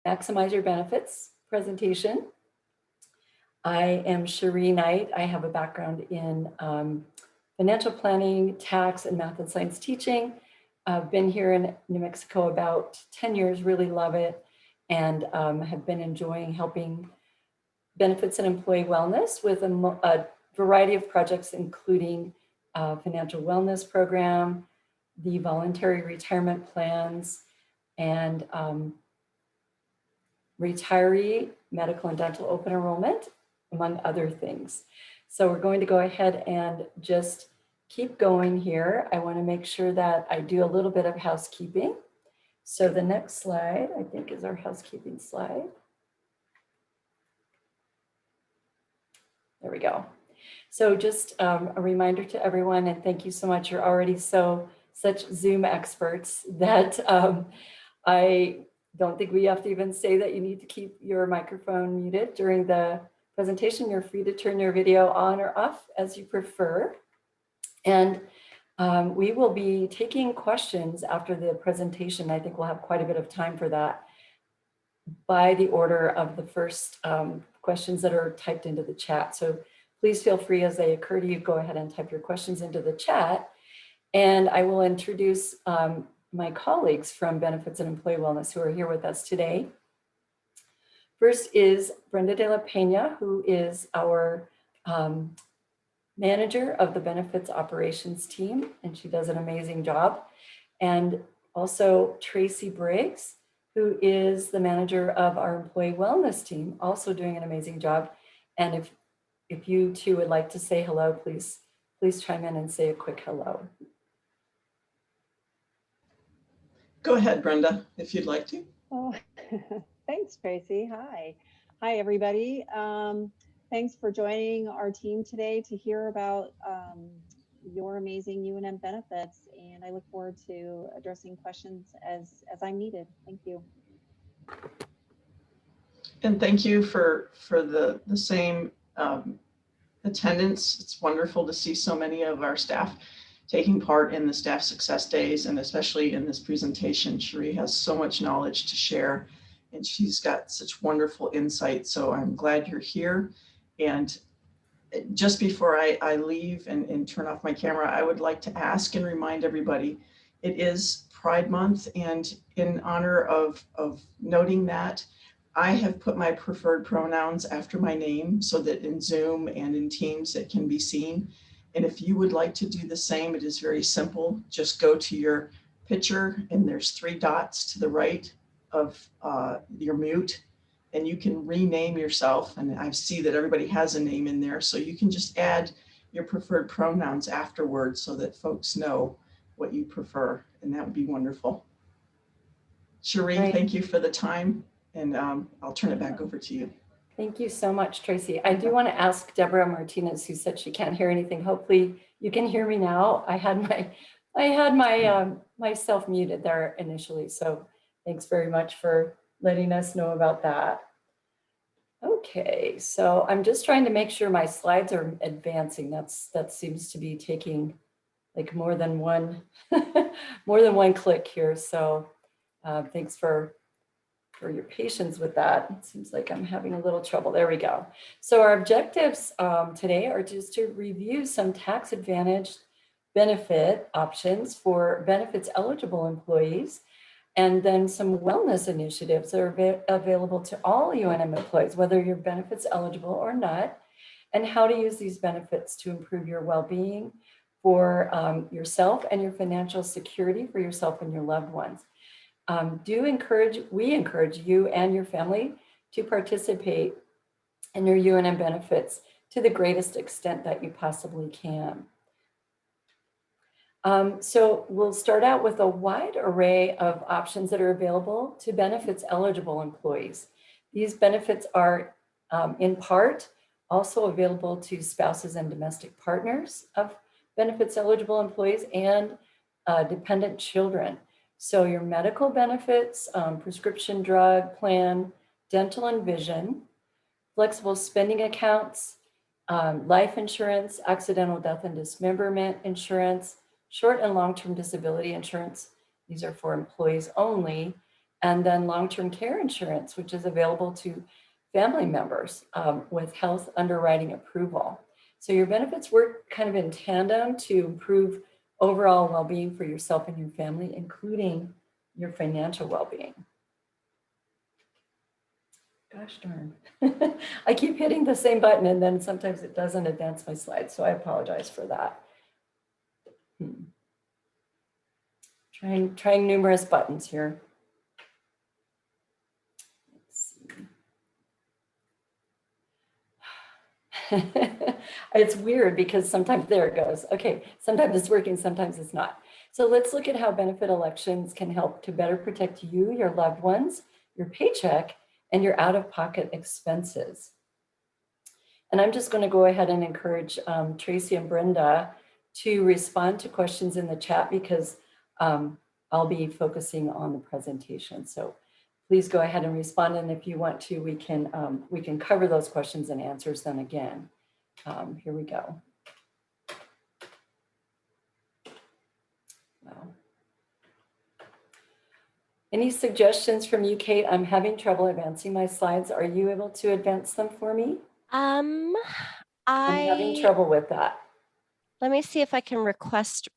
Maximize Your Benefits presentation. I am Cherie Knight. I have a background in financial planning, tax, and math and science teaching. I've been here in New Mexico about 10 years, really love it, and have been enjoying helping benefits and employee wellness with a variety of projects, including financial wellness program, the voluntary retirement plans, and retiree medical and dental open enrollment, among other things. So we're going to go ahead and just keep going here. I want to make sure that I do a little bit of housekeeping. So the next slide, I think, is our housekeeping slide. There we go. So just a reminder to everyone, and thank you so much. You're already such Zoom experts that I don't think we have to even say that you need to keep your microphone muted during the presentation. You're free to turn your video on or off as you prefer. And we will be taking questions after the presentation. I think we'll have quite a bit of time for that by the order of the first questions that are typed into the chat. So please feel free, as they occur to you, go ahead and type your questions into the chat. And I will introduce my colleagues from Benefits and Employee Wellness who are here with us today. First is Brenda de la Pena, who is our manager of the Benefits Operations team, and she does an amazing job. And also Tracy Briggs, who is the manager of our Employee Wellness team, also doing an amazing job. And if you two would like to say hello, please chime in and say a quick hello. Go ahead, Brenda, if you'd like to. Oh, thanks, Tracy. Hi, everybody. Thanks for joining our team today to hear about your amazing UNM benefits, and I look forward to addressing questions as I'm needed. Thank you. And thank you for the same attendance. It's wonderful to see so many of our staff taking part in the Staff Success Days, and especially in this presentation. Cherie has so much knowledge to share, and she's got such wonderful insight. So I'm glad you're here. And just before I leave and turn off my camera, I would like to ask and remind everybody, it is Pride Month, and in honor of noting that, I have put my preferred pronouns after my name so that in Zoom and in Teams it can be seen. And if you would like to do the same, it is very simple. Just go to your picture and there's 3 dots to the right of your mute, and you can rename yourself. And I see that everybody has a name in there, so you can just add your preferred pronouns afterwards so that folks know what you prefer, and that would be wonderful. Cherie, thank you for the time, and I'll turn it back over to you. Thank you so much, Tracy. I do want to ask Deborah Martinez, who said she can't hear anything. Hopefully you can hear me now. I had myself muted there initially, so thanks very much for letting us know about that. Okay, so I'm just trying to make sure my slides are advancing. That seems to be taking like more than one click here. So thanks for your patience with that. It seems like I'm having a little trouble. There we go. So our objectives today are just to review some tax advantaged benefit options for benefits eligible employees, and then some wellness initiatives that are available to all UNM employees, whether you're benefits eligible or not, and how to use these benefits to improve your well-being for yourself and your financial security for yourself and your loved ones. We encourage you and your family to participate in your UNM benefits to the greatest extent that you possibly can. So we'll start out with a wide array of options that are available to benefits eligible employees. These benefits are in part also available to spouses and domestic partners of benefits eligible employees and dependent children. So your medical benefits, prescription drug plan, dental and vision, flexible spending accounts, life insurance, accidental death and dismemberment insurance, short and long-term disability insurance. These are for employees only. And then long-term care insurance, which is available to family members with health underwriting approval. So your benefits work kind of in tandem to improve overall well-being for yourself and your family, including your financial well-being. Gosh darn. I keep hitting the same button and then sometimes it doesn't advance my slides, so I apologize for that. Trying numerous buttons here. Let's see. It's weird because sometimes, there it goes. Okay, sometimes it's working, sometimes it's not. So let's look at how benefit elections can help to better protect you, your loved ones, your paycheck, and your out-of-pocket expenses. And I'm just going to go ahead and encourage Tracy and Brenda to respond to questions in the chat because I'll be focusing on the presentation. So please go ahead and respond. And if you want to, we can cover those questions and answers them again. Here we go. Wow. Any suggestions from you, Kate? I'm having trouble advancing my slides. Are you able to advance them for me? I'm having trouble with that. Let me see if I can request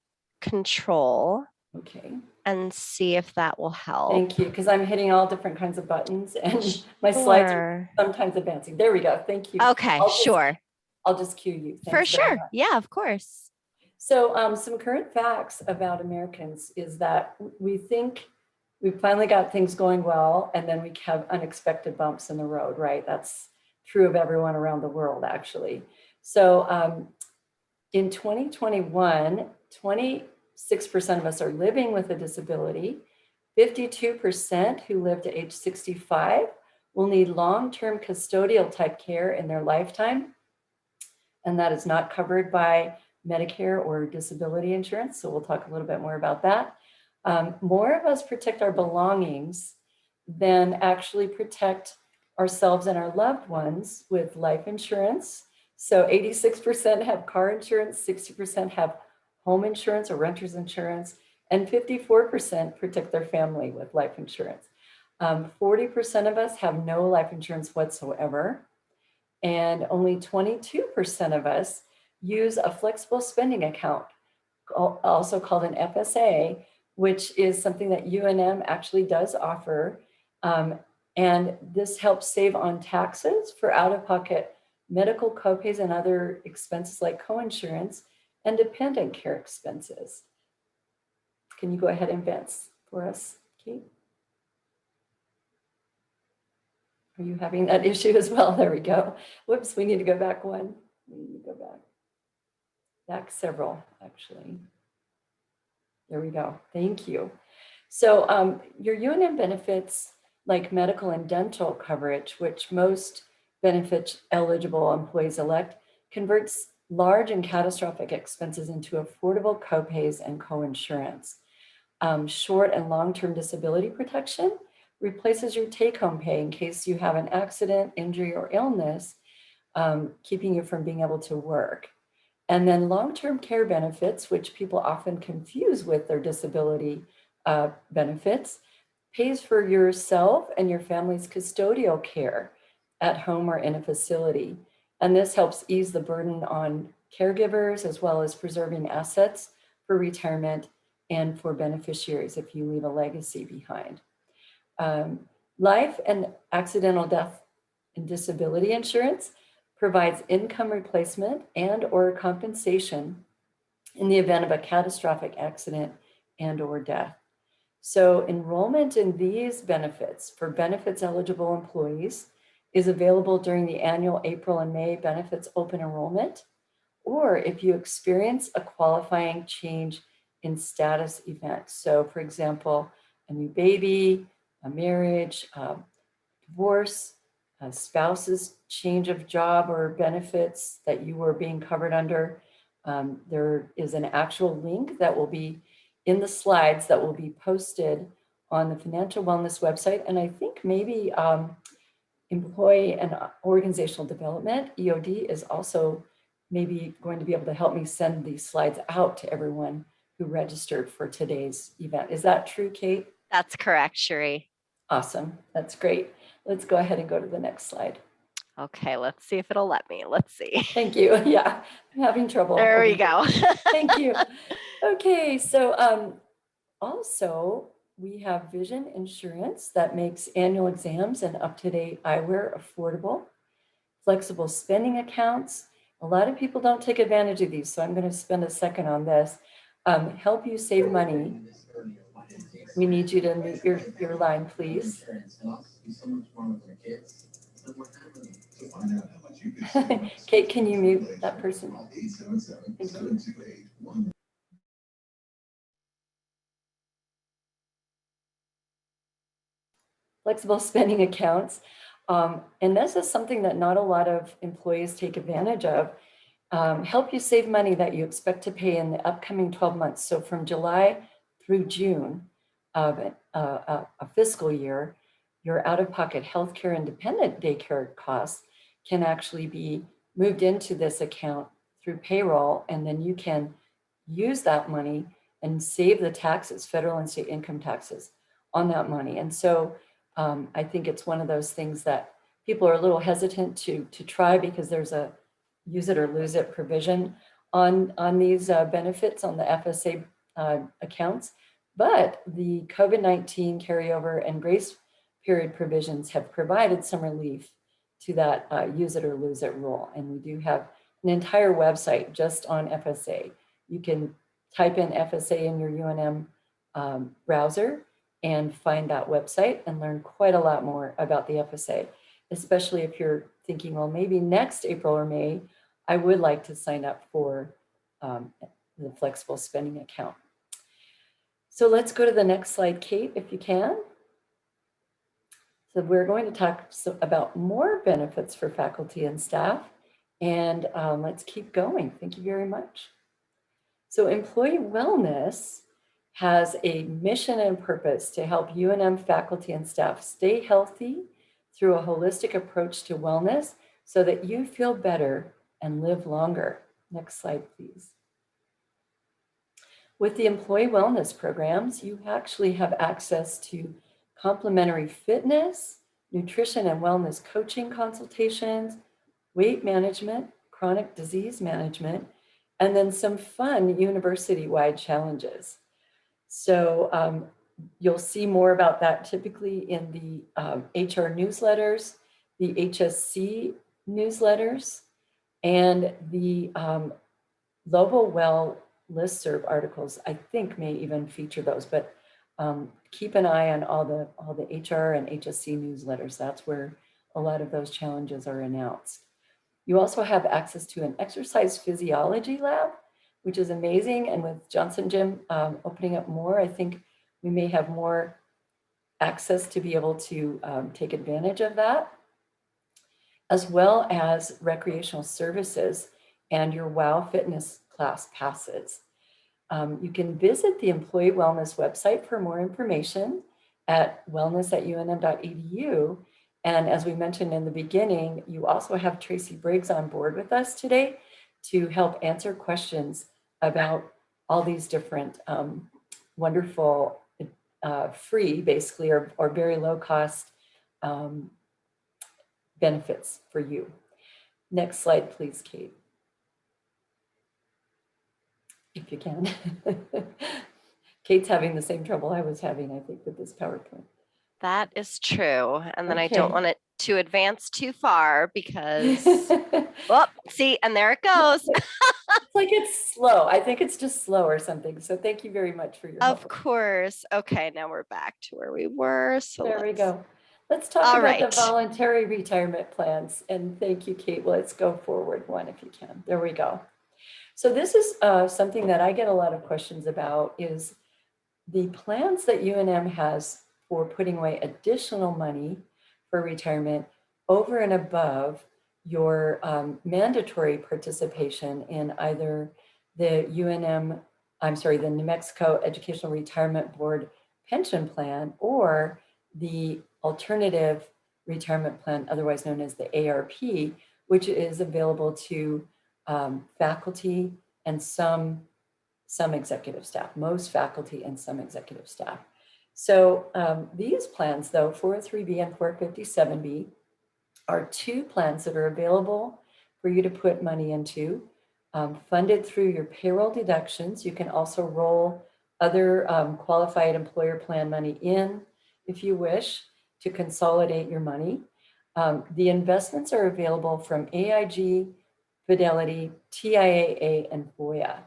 control. Okay. And see if that will help. Thank you, because I'm hitting all different kinds of buttons and my slides are sometimes advancing. There we go. Thank you. Okay, sure. I'll just cue you. Thanks for sure. Yeah, of course. So some current facts about Americans is that we think we finally got things going well, and then we have unexpected bumps in the road, right? That's true of everyone around the world, actually. So in 2021, 26% of us are living with a disability. 52% who live to age 65 will need long-term custodial type care in their lifetime. And that is not covered by Medicare or disability insurance. So we'll talk a little bit more about that. More of us protect our belongings than actually protect ourselves and our loved ones with life insurance. So 86% have car insurance, 60% have home insurance or renter's insurance, and 54% protect their family with life insurance. 40% of us have no life insurance whatsoever, and only 22% of us use a flexible spending account, also called an FSA, which is something that UNM actually does offer. And this helps save on taxes for out-of-pocket medical copays and other expenses like coinsurance and dependent care expenses. Can you go ahead and advance for us, Kate? Are you having that issue as well? There we go. Whoops, we need to go back one. We need to go back several, actually. There we go. Thank you. So your UNM benefits, like medical and dental coverage, which most benefit eligible employees elect, converts large and catastrophic expenses into affordable copays and coinsurance. Short and long-term disability protection replaces your take-home pay in case you have an accident, injury, or illness, keeping you from being able to work. And then long-term care benefits, which people often confuse with their disability benefits, pays for yourself and your family's custodial care at home or in a facility. And this helps ease the burden on caregivers as well as preserving assets for retirement and for beneficiaries if you leave a legacy behind. Life and accidental death and disability insurance provides income replacement and or compensation in the event of a catastrophic accident and or death. So enrollment in these benefits for benefits eligible employees is available during the annual April and May benefits open enrollment, or if you experience a qualifying change in status event. So for example, a new baby, a marriage, divorce, a spouse's change of job or benefits that you were being covered under. There is an actual link that will be in the slides that will be posted on the Financial Wellness website. And I think maybe Employee and Organizational Development, EOD, is also maybe going to be able to help me send these slides out to everyone who registered for today's event. Is that true, Kate? That's correct, Cherie. Awesome. That's great. Let's go ahead and go to the next slide. Okay, let's see if it'll let me. Let's see. Thank you. Yeah, I'm having trouble. There we over here. go. Thank you. Okay, so also we have vision insurance that makes annual exams and up-to-date eyewear affordable, flexible spending accounts. A lot of people don't take advantage of these, so I'm going to spend a second on this. Help you save money. We need you to mute your line, please. Kate, can you mute that person? Thank you. Flexible spending accounts. And this is something that not a lot of employees take advantage of. Help you save money that you expect to pay in the upcoming 12 months. So from July through June of a fiscal year, your out-of-pocket healthcare and dependent daycare costs can actually be moved into this account through payroll, and then you can use that money and save the taxes, federal and state income taxes on that money. And so I think it's one of those things that people are a little hesitant to try because there's a use it or lose it provision on these benefits on the FSA accounts. But the COVID-19 carryover and grace period provisions have provided some relief to that use it or lose it rule. And we do have an entire website just on FSA. You can type in FSA in your UNM browser and find that website and learn quite a lot more about the FSA, especially if you're thinking, well, maybe next April or May, I would like to sign up for the flexible spending account. So let's go to the next slide, Kate, if you can. So we're going to talk about more benefits for faculty and staff, and let's keep going. Thank you very much. So employee wellness has a mission and purpose to help UNM faculty and staff stay healthy through a holistic approach to wellness so that you feel better and live longer. Next slide, please. With the employee wellness programs, you actually have access to complimentary fitness, nutrition and wellness coaching consultations, weight management, chronic disease management, and then some fun university-wide challenges. So you'll see more about that typically in the HR newsletters, the HSC newsletters, and the Lobo Well listserv articles. I think may even feature those, but keep an eye on all the HR and HSC newsletters. That's where a lot of those challenges are announced. You also have access to an exercise physiology lab, which is amazing. And with Johnson Gym opening up more, I think we may have more access to be able to take advantage of that, as well as recreational services and your WOW Fitness class passes. You can visit the Employee Wellness website for more information at wellness@unm.edu. And as we mentioned in the beginning, you also have Tracy Briggs on board with us today to help answer questions about all these different wonderful, free, basically, or very low cost benefits for you. Next slide, please, Kate. If you can. Kate's having the same trouble I was having, I think, with this PowerPoint. That is true. And then I Okay. don't want it to advance too far because, oh, see, and there it goes. It's like it's slow. I think it's just slow or something. So thank you very much for your help. Of course. Okay, now we're back to where we were. So there we go. Let's talk about right. the voluntary retirement plans. And thank you, Kate. Let's go forward one if you can. There we go. So this is something that I get a lot of questions about is the plans that UNM has for putting away additional money for retirement over and above your mandatory participation in either the the New Mexico Educational Retirement Board pension plan or the alternative retirement plan, otherwise known as the ARP, which is available to faculty and some executive staff, most faculty and some executive staff. So these plans, though, 403B and 457B, are two plans that are available for you to put money into, funded through your payroll deductions. You can also roll other qualified employer plan money in if you wish to consolidate your money. The investments are available from AIG, Fidelity, TIAA, and Voya.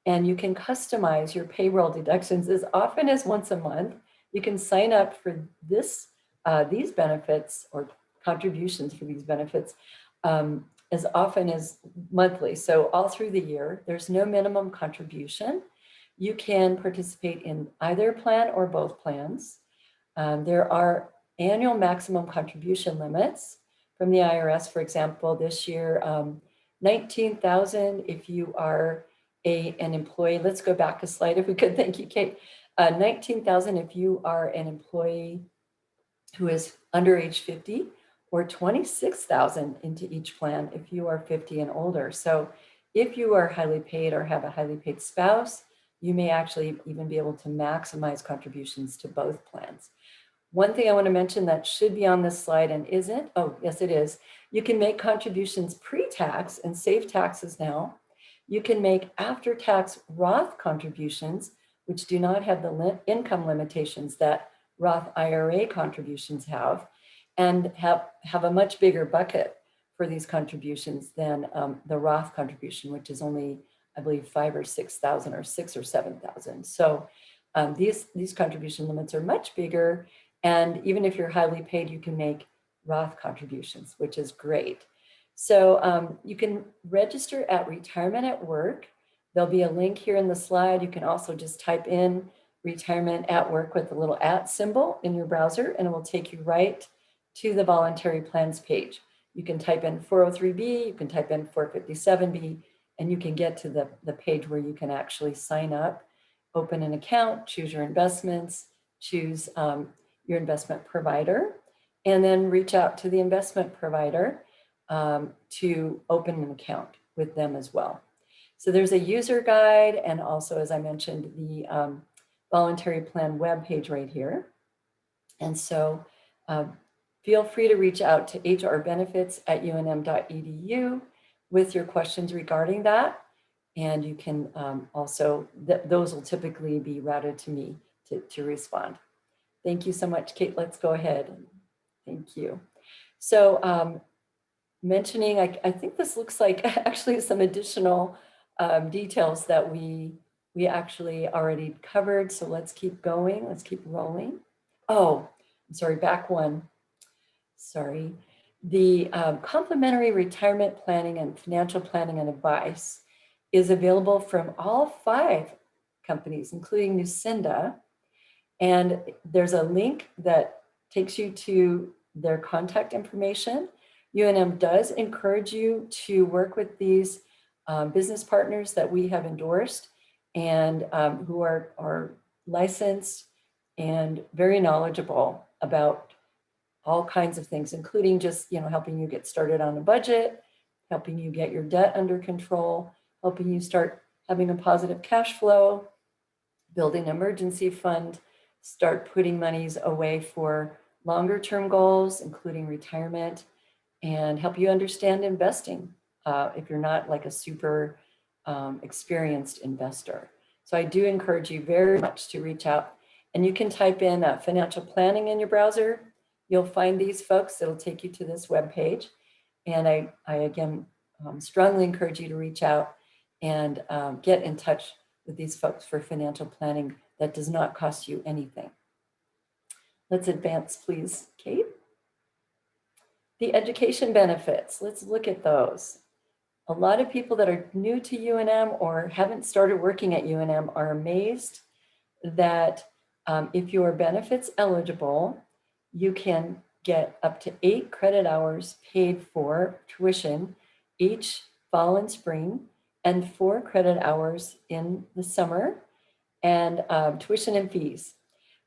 And you can customize your payroll deductions as often as once a month. You can sign up for these benefits or contributions for these benefits as often as monthly. So all through the year, there's no minimum contribution. You can participate in either plan or both plans. There are annual maximum contribution limits from the IRS. For example, this year, 19,000 if you are an employee. Let's go back a slide if we could. Thank you, Kate. 19,000 if you are an employee who is under age 50, or 26,000 into each plan if you are 50 and older. So if you are highly paid or have a highly paid spouse, you may actually even be able to maximize contributions to both plans. One thing I want to mention that should be on this slide and isn't, oh, yes, it is. You can make contributions pre-tax and save taxes now. You can make after-tax Roth contributions, which do not have the income limitations that Roth IRA contributions have, and have a much bigger bucket for these contributions than the Roth contribution, which is only, I believe, 5,000 or 6,000 or 6,000 or 7,000. So these contribution limits are much bigger. And even if you're highly paid, you can make Roth contributions, which is great. So you can register at Retirement at Work. There'll be a link here in the slide. You can also just type in Retirement at Work with the little @ symbol in your browser, and it will take you right to the voluntary plans page. You can type in 403B, you can type in 457B, and you can get to the page where you can actually sign up, open an account, choose your investments, choose your investment provider, and then reach out to the investment provider to open an account with them as well. So there's a user guide, and also, as I mentioned, the voluntary plan webpage right here. And so feel free to reach out to hrbenefits@unm.edu with your questions regarding that. And you can also, those will typically be routed to me to respond. Thank you so much, Kate. Let's go ahead. Thank you. So mentioning, I think this looks like actually some additional details that we actually already covered. So let's keep going. Let's keep rolling. Oh, I'm sorry, back one. Sorry. The complimentary retirement planning and financial planning and advice is available from all 5 companies, including Nucinda. And there's a link that takes you to their contact information. UNM does encourage you to work with these business partners that we have endorsed and who are licensed and very knowledgeable about all kinds of things, including just, helping you get started on a budget, helping you get your debt under control, helping you start having a positive cash flow, building an emergency fund, start putting monies away for longer term goals, including retirement, and help you understand investing if you're not like a super experienced investor. So I do encourage you very much to reach out, and you can type in financial planning in your browser. You'll find these folks. It'll take you to this webpage. And I again, strongly encourage you to reach out and get in touch with these folks for financial planning that does not cost you anything. Let's advance, please, Kate. The education benefits, let's look at those. A lot of people that are new to UNM or haven't started working at UNM are amazed that if you are benefits eligible, you can get up to 8 credit hours paid for tuition each fall and spring, and 4 credit hours in the summer, and tuition and fees.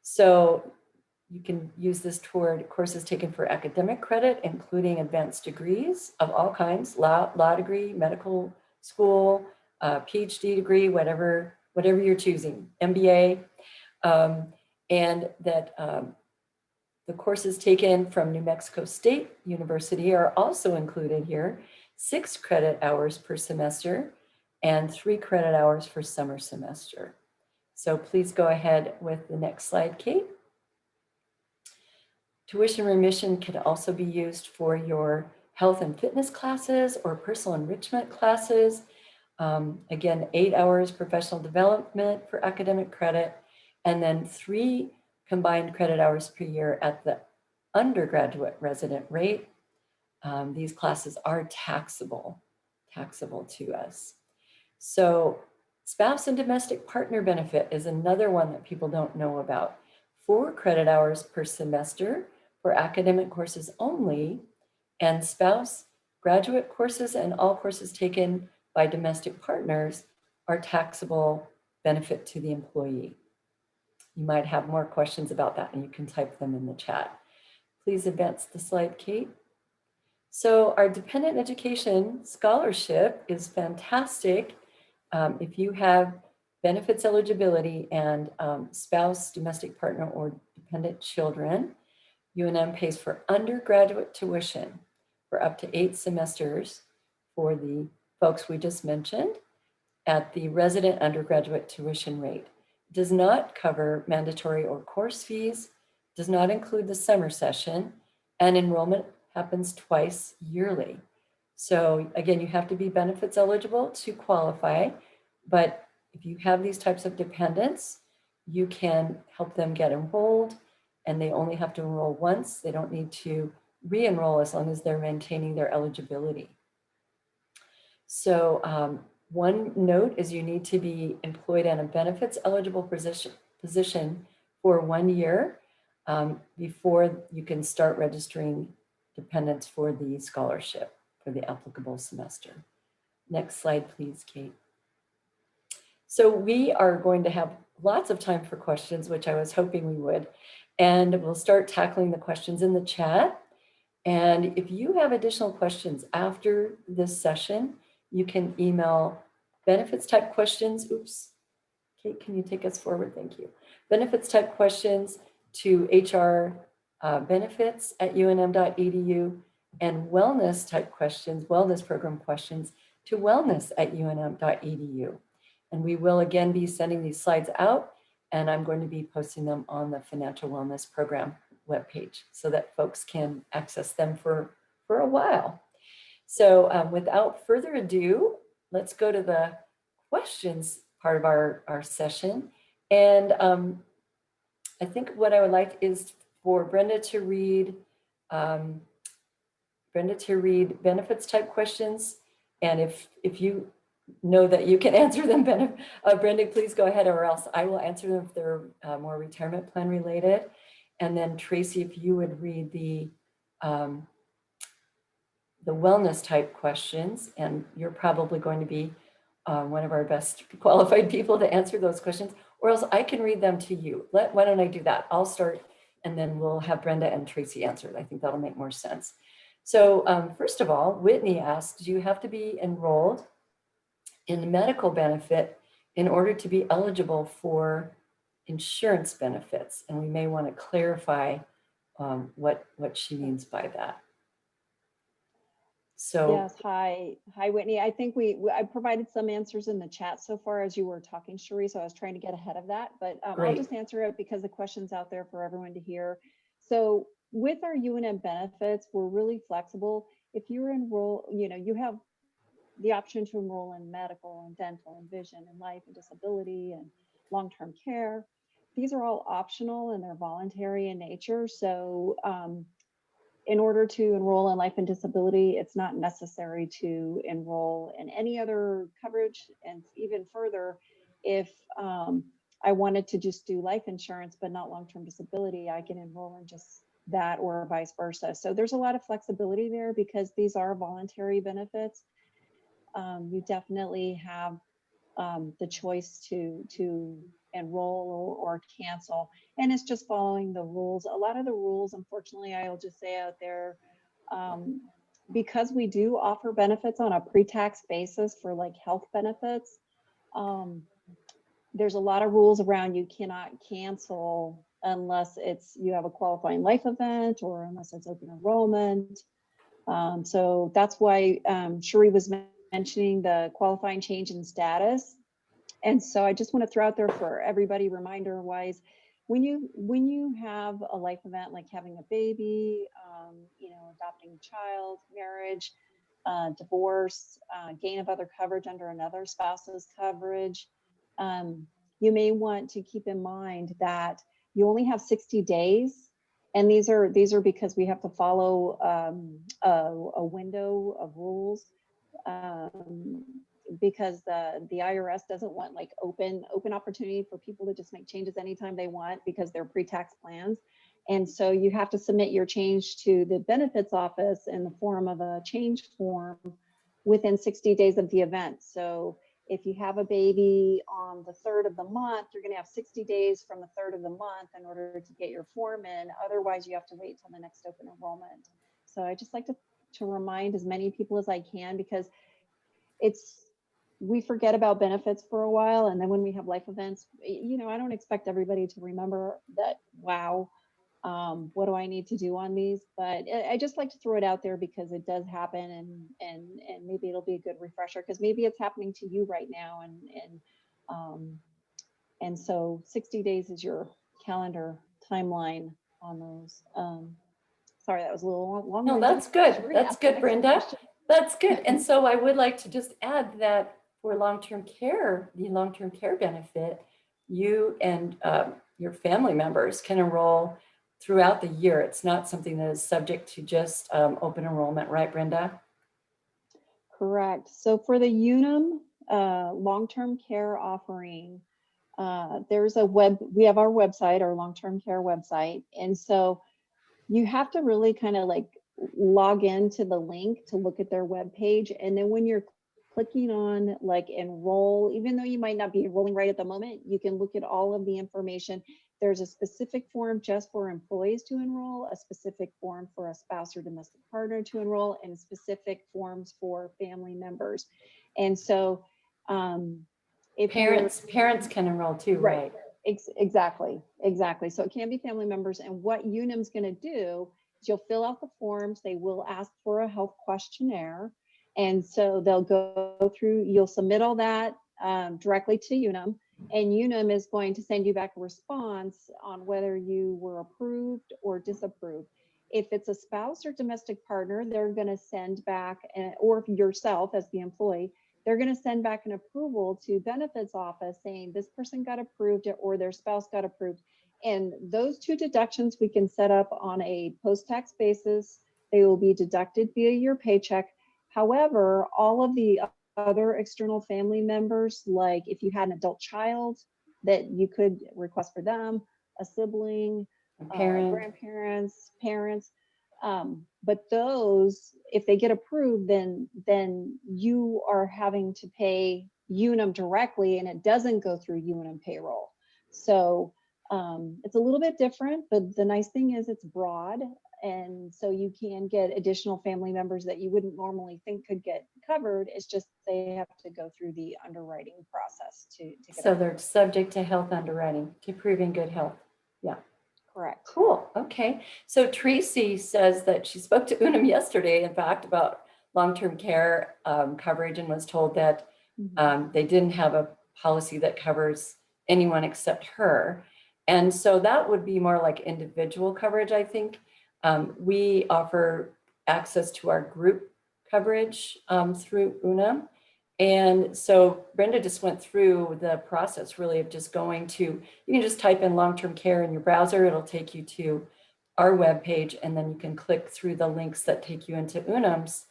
So you can use this toward courses taken for academic credit, including advanced degrees of all kinds, law degree, medical school, PhD degree, whatever you're choosing, MBA. and that the courses taken from New Mexico State University are also included here, 6 credit hours per semester and 3 credit hours for summer semester. So please go ahead with the next slide, Kate. Tuition remission can also be used for your health and fitness classes or personal enrichment classes. Again, 8 hours professional development for academic credit, and then 3 combined credit hours per year at the undergraduate resident rate. These classes are taxable to us. So spouse and domestic partner benefit is another one that people don't know about. 4 credit hours per semester for academic courses only, and spouse, graduate courses, and all courses taken by domestic partners are taxable benefit to the employee. You might have more questions about that, and you can type them in the chat. Please advance the slide, Kate. So our dependent education scholarship is fantastic. If you have benefits eligibility and spouse, domestic partner, or dependent children, UNM pays for undergraduate tuition for up to 8 semesters for the folks we just mentioned at the resident undergraduate tuition rate. It does not cover mandatory or course fees, does not include the summer session, and enrollment happens twice yearly. So again, you have to be benefits eligible to qualify, but if you have these types of dependents, you can help them get enrolled, and they only have to enroll once. They don't need to re-enroll as long as they're maintaining their eligibility. So one note is you need to be employed in a benefits eligible position for 1 year before you can start registering dependents for the scholarship for the applicable semester. Next slide, please, Kate. So we are going to have lots of time for questions, which I was hoping we would. And we'll start tackling the questions in the chat. And if you have additional questions after this session, you can email benefits type questions. Oops, Kate, can you take us forward? Thank you. Benefits type questions to HR benefits at unm.edu, and wellness type questions, wellness program questions to wellness at unm.edu. And we will again be sending these slides out, and I'm going to be posting them on the Financial Wellness Program webpage so that folks can access them for a while. So without further ado, let's go to the questions part of our session. And I think what I would like is for Brenda to read benefits type questions. And if you know that you can answer them, Brenda, please go ahead, or else I will answer them if they're more retirement plan related. And then Tracy, if you would read the wellness type questions, and you're probably going to be one of our best qualified people to answer those questions, or else I can read them to you. Why don't I do that? I'll start, and then we'll have Brenda and Tracy answer it. I think that'll make more sense. So first of all, Whitney asked, do you have to be enrolled in medical benefit in order to be eligible for insurance benefits? And we may want to clarify what she means by that. So yes, hi Whitney. I think I provided some answers in the chat so far as you were talking, Cherie, so I was trying to get ahead of that, but I'll just answer it because the question's out there for everyone to hear. So with our UNM benefits, we're really flexible. If you're enrolled, you have the option to enroll in medical and dental and vision and life and disability and long-term care. These are all optional and they're voluntary in nature. So in order to enroll in life and disability, it's not necessary to enroll in any other coverage. And even further, if I wanted to just do life insurance, but not long-term disability, I can enroll in just that or vice versa. So there's a lot of flexibility there because these are voluntary benefits. You definitely have the choice to enroll or cancel, and it's just following the rules. A lot of the rules, unfortunately, I'll just say out there, because we do offer benefits on a pre-tax basis for like health benefits, there's a lot of rules around. You cannot cancel unless you have a qualifying life event or unless it's open enrollment. So that's why Cherie was mentioning the qualifying change in status. And so I just want to throw out there for everybody, reminder wise, when you have a life event like having a baby, adopting a child, marriage, divorce, gain of other coverage under another spouse's coverage, you may want to keep in mind that you only have 60 days. And these are because we have to follow a window of rules, because the IRS doesn't want like open opportunity for people to just make changes anytime they want because they're pre-tax plans. And so you have to submit your change to the benefits office in the form of a change form within 60 days of the event. So if you have a baby on the 3rd of the month, you're going to have 60 days from the 3rd of the month in order to get your form in. Otherwise, you have to wait till the next open enrollment. So I just like to remind as many people as I can, because we forget about benefits for a while. And then when we have life events, I don't expect everybody to remember that, wow, what do I need to do on these? But I just like to throw it out there because it does happen, and maybe it'll be a good refresher, because maybe it's happening to you right now. And so 60 days is your calendar timeline on those. Sorry, that was a little long. No, that's good. That's good, Brenda. That's good. And so I would like to just add that for long-term care, the long-term care benefit, you and your family members can enroll throughout the year. It's not something that is subject to just open enrollment, right, Brenda? Correct. So for the UNM long-term care offering, we have our website, our long-term care website. And so you have to really kind of like log into the link to look at their webpage. And then when you're clicking on like enroll, even though you might not be enrolling right at the moment, you can look at all of the information. There's a specific form just for employees to enroll, a specific form for a spouse or domestic partner to enroll, and specific forms for family members. And so if parents can enroll too, right? Exactly. So it can be family members. And what UNM's going to do is you'll fill out the forms. They will ask for a health questionnaire. And so they'll go through, you'll submit all that directly to UNM. And UNM is going to send you back a response on whether you were approved or disapproved. If it's a spouse or domestic partner, they're going to send back, or yourself as the employee, they're going to send back an approval to benefits office saying this person got approved or their spouse got approved. And those two deductions we can set up on a post-tax basis. They will be deducted via your paycheck. However, all of the other external family members, like if you had an adult child that you could request for them, a sibling, grandparents, parents, but those, if they get approved, then you are having to pay UNM directly, and it doesn't go through UNM payroll. So it's a little bit different, but the nice thing is it's broad, and so you can get additional family members that you wouldn't normally think could get covered. It's just they have to go through the underwriting process to get so they're subject to health underwriting to proving good health. Yeah. Correct. Cool. Okay. So Tracy says that she spoke to UNM yesterday, in fact, about long-term care coverage, and was told that they didn't have a policy that covers anyone except her. And so that would be more like individual coverage, I think. We offer access to our group coverage through UNM. And so Brenda just went through the process really of just going to, you can just type in long-term care in your browser. It'll take you to our webpage, and then you can click through the links that take you into UNM's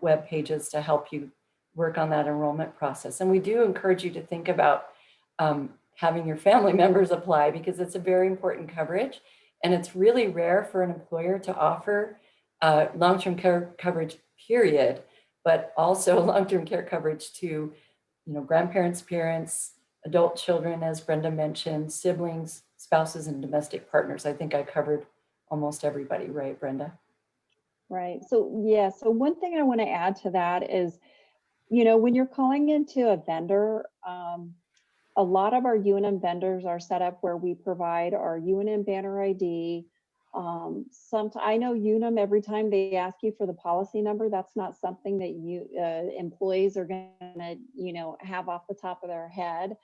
web pages to help you work on that enrollment process. And we do encourage you to think about having your family members apply, because it's a very important coverage. And it's really rare for an employer to offer long-term care coverage, period, but also long-term care coverage to, grandparents, parents, adult children, as Brenda mentioned, siblings, spouses, and domestic partners. I think I covered almost everybody, right, Brenda? Right. So yeah. So one thing I want to add to that is, when you're calling into a vendor, a lot of our UNM vendors are set up where we provide our UNM banner ID. I know UNM, every time they ask you for the policy number, that's not something that you employees are gonna, have off the top of their head.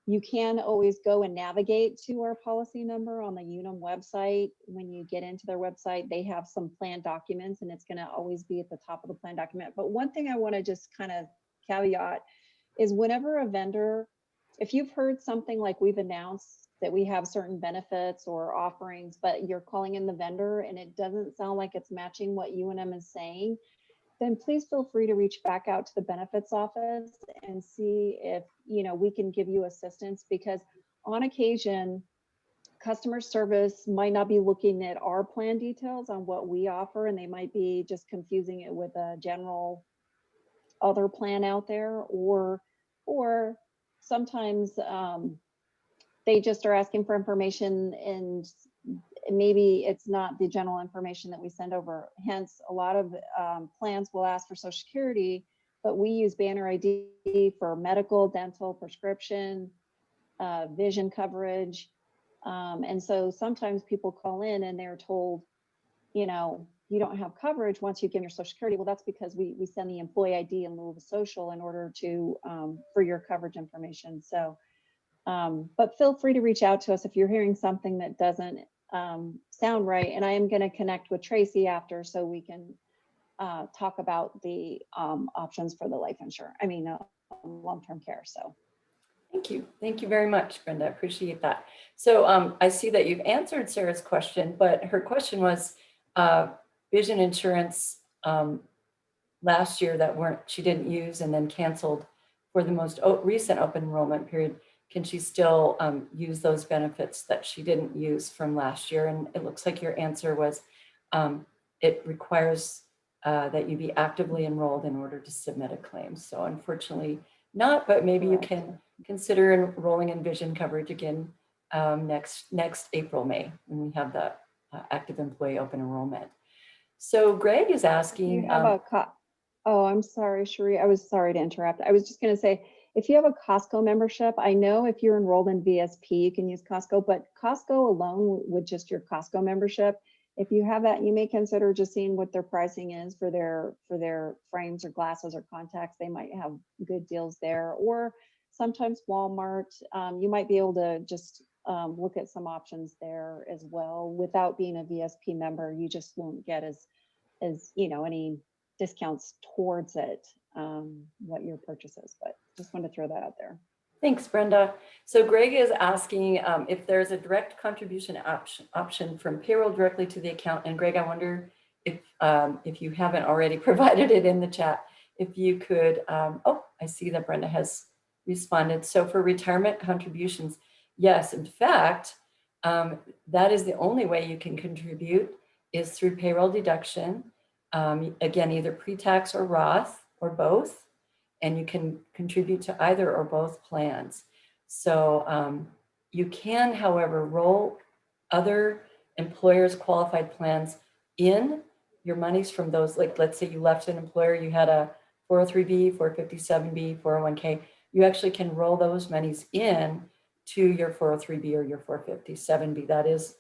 You can always go and navigate to our policy number on the UNM website. When you get into their website, they have some plan documents, and it's gonna always be at the top of the plan document. But one thing I wanna just kind of caveat is whenever a vendor, if you've heard something like we've announced that we have certain benefits or offerings, but you're calling in the vendor and it doesn't sound like it's matching what UNM is saying, then please feel free to reach back out to the benefits office and see if we can give you assistance, because on occasion customer service might not be looking at our plan details on what we offer, and they might be just confusing it with a general other plan out there, or sometimes they just are asking for information and maybe it's not the general information that we send over. Hence, a lot of plans will ask for Social Security, but we use banner ID for medical, dental, prescription, vision coverage. And so sometimes people call in and they're told, you don't have coverage once you give your Social Security. Well, that's because we send the employee ID in lieu of a social in order to for your coverage information. So, but feel free to reach out to us if you're hearing something that doesn't sound right. And I am going to connect with Tracy after so we can talk about the options for the life insurance. Long-term care. So. Thank you very much, Brenda. I appreciate that. So I see that you've answered Sarah's question, but her question was vision insurance last year that she didn't use and then canceled for the most recent open enrollment period. Can she still use those benefits that she didn't use from last year? And it looks like your answer was it requires that you be actively enrolled in order to submit a claim. So unfortunately not, but maybe you can consider enrolling in vision coverage again next April, May, when we have the active employee open enrollment. So Greg is asking. You have oh, I'm sorry, Cherie. I was sorry to interrupt. I was just going to say, if you have a Costco membership, I know if you're enrolled in VSP, you can use Costco, but Costco alone with just your Costco membership, if you have that, you may consider just seeing what their pricing is for their frames or glasses or contacts. They might have good deals there, or sometimes Walmart. You might be able to just look at some options there as well. Without being a VSP member, you just won't get as any discounts towards it, what your purchase is. But just wanted to throw that out there. Thanks, Brenda. So Greg is asking if there's a direct contribution option from payroll directly to the account. And Greg, I wonder if you haven't already provided it in the chat, if you could, oh, I see that Brenda has responded. So for retirement contributions, yes, in fact, that is the only way you can contribute is through payroll deduction. Again, either pre-tax or Roth or both. And you can contribute to either or both plans. So you can, however, roll other employers' qualified plans in your monies from those, like let's say you left an employer, you had a 403B, 457B, 401k, you actually can roll those monies in to your 403B or your 457B. That is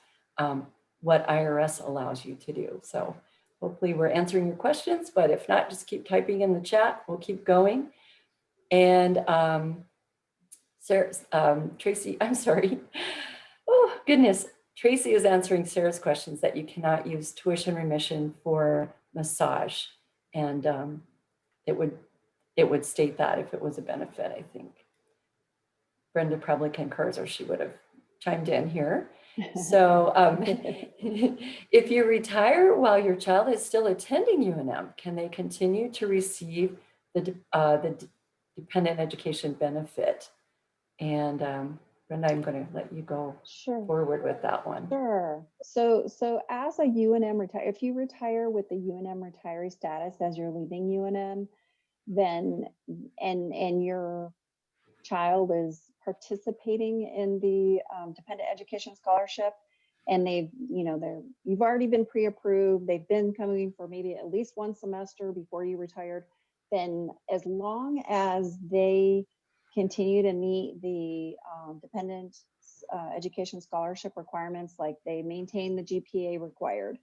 what IRS allows you to do. So hopefully we're answering your questions, but if not, just keep typing in the chat. We'll keep going. And Tracy, I'm sorry. Oh, goodness. Tracy is answering Sarah's questions that you cannot use tuition remission for massage. And it would state that if it was a benefit, I think. Brenda probably concurs, or she would have chimed in here. So if you retire while your child is still attending UNM, can they continue to receive the dependent education benefit? And Brenda, I'm going to let you go forward with that one. Sure. So as a UNM retire, if you retire with the UNM retiree status as you're leaving UNM, then and your child is participating in the dependent education scholarship, and you've already been pre-approved, they've been coming for maybe at least one semester before you retired, then as long as they continue to meet the dependent education scholarship requirements, like they maintain the GPA required.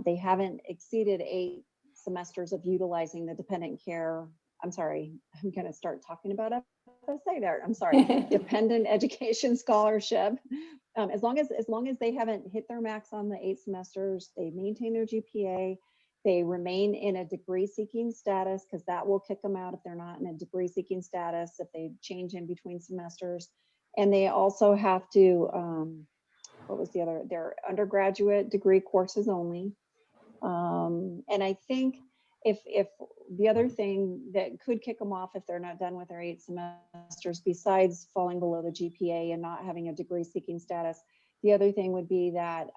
They haven't exceeded 8 semesters of utilizing the dependent care. I'm sorry, I'm going to start talking about FSA there. I'm sorry, dependent education scholarship. As long as they haven't hit their max on the 8 semesters, they maintain their GPA. They remain in a degree seeking status, because that will kick them out if they're not in a degree seeking status, if they change in between semesters. And they also have to, what was the other? Their undergraduate degree courses only. And I think if the other thing that could kick them off if they're not done with their 8 semesters, besides falling below the GPA and not having a degree seeking status, the other thing would be that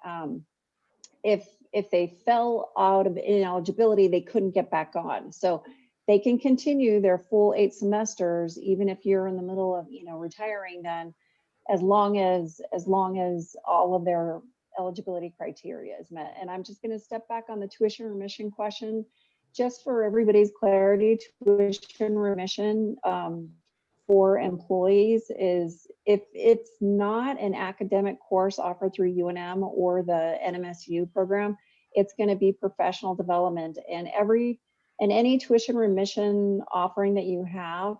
if they fell out of ineligibility, they couldn't get back on. So they can continue their full 8 semesters, even if you're in the middle of, retiring then, as long as all of their eligibility criteria is met. And I'm just going to step back on the tuition remission question, just for everybody's clarity. Tuition remission for employees is, if it's not an academic course offered through UNM or the NMSU program, it's going to be professional development. And any tuition remission offering that you have,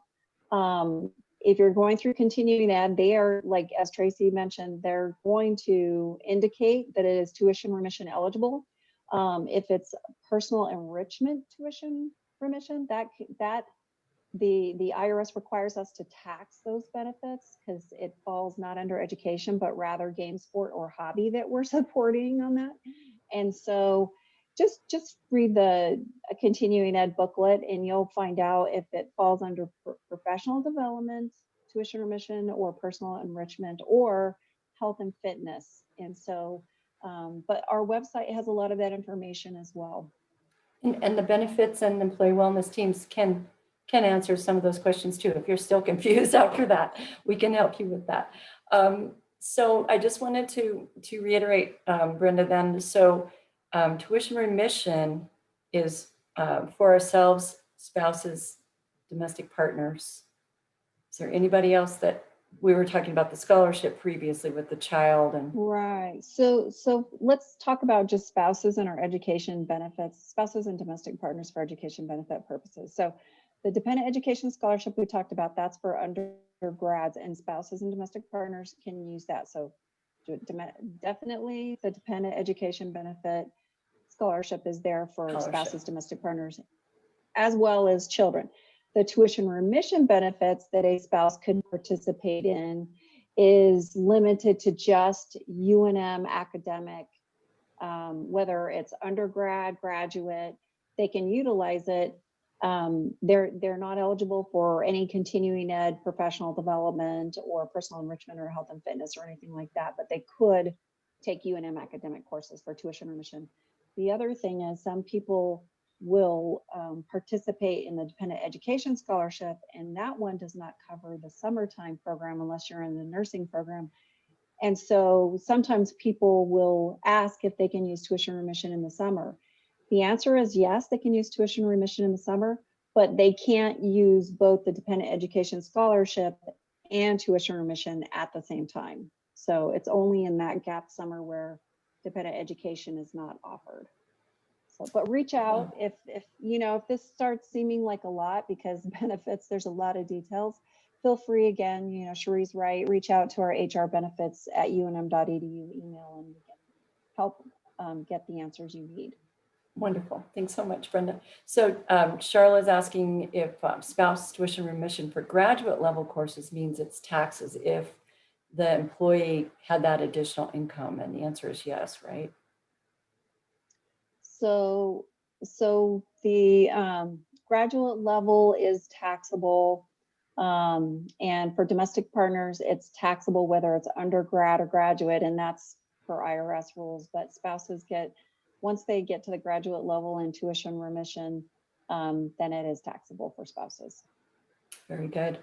if you're going through continuing ed, they are, like, as Tracy mentioned, they're going to indicate that it is tuition remission eligible. If it's personal enrichment tuition remission, that the IRS requires us to tax those benefits, because it falls not under education, but rather game, sport, or hobby that we're supporting on that. And so just read the continuing ed booklet, and you'll find out if it falls under professional development, tuition remission, or personal enrichment, or health and fitness. And so, but our website has a lot of that information as well. And the benefits and employee wellness teams can answer some of those questions too. If you're still confused after that, we can help you with that. So I just wanted to reiterate, Brenda, then. So tuition remission is for ourselves, spouses, domestic partners. Is there anybody else that we were talking about the scholarship previously with the child? And right. So let's talk about just spouses and our education benefits, spouses and domestic partners for education benefit purposes. So the dependent education scholarship we talked about, that's for undergrads, and spouses and domestic partners can use that. So definitely the dependent education benefit scholarship is there for spouses, domestic partners, as well as children. The tuition remission benefits that a spouse could participate in is limited to just UNM academic, whether it's undergrad, graduate, they can utilize it. They're not eligible for any continuing ed, professional development, or personal enrichment, or health and fitness, or anything like that, but they could take UNM academic courses for tuition remission. The other thing is, some people will participate in the dependent education scholarship, and that one does not cover the summertime program unless you're in the nursing program. And so sometimes people will ask if they can use tuition remission in the summer. The answer is yes, they can use tuition remission in the summer, but they can't use both the dependent education scholarship and tuition remission at the same time. So it's only in that gap summer where dependent education is not offered. So, but reach out if this starts seeming like a lot, because benefits, there's a lot of details. Feel free, again, Cherie's right, reach out to our HR benefits at unm.edu email, and we can help get the answers you need. Wonderful. Thanks so much, Brenda. So Charlotte's asking if spouse tuition remission for graduate level courses means it's taxes if the employee had that additional income, and the answer is yes, right? So the graduate level is taxable, and for domestic partners, it's taxable whether it's undergrad or graduate, and that's per IRS rules. But spouses once they get to the graduate level in tuition remission, then it is taxable for spouses. Very good.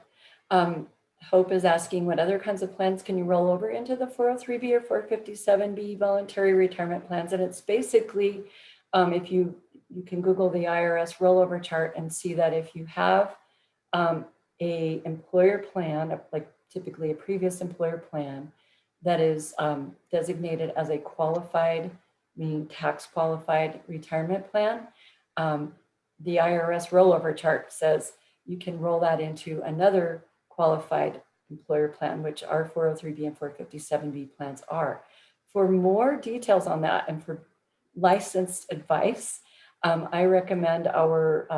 Hope is asking, what other kinds of plans can you roll over into the 403B or 457B voluntary retirement plans? And it's basically, if you can Google the IRS rollover chart and see that if you have a employer plan, like typically a previous employer plan, that is designated as a qualified, meaning tax qualified retirement plan, the IRS rollover chart says you can roll that into another qualified employer plan, which our 403B and 457B plans are. For more details on that and for licensed advice, I recommend our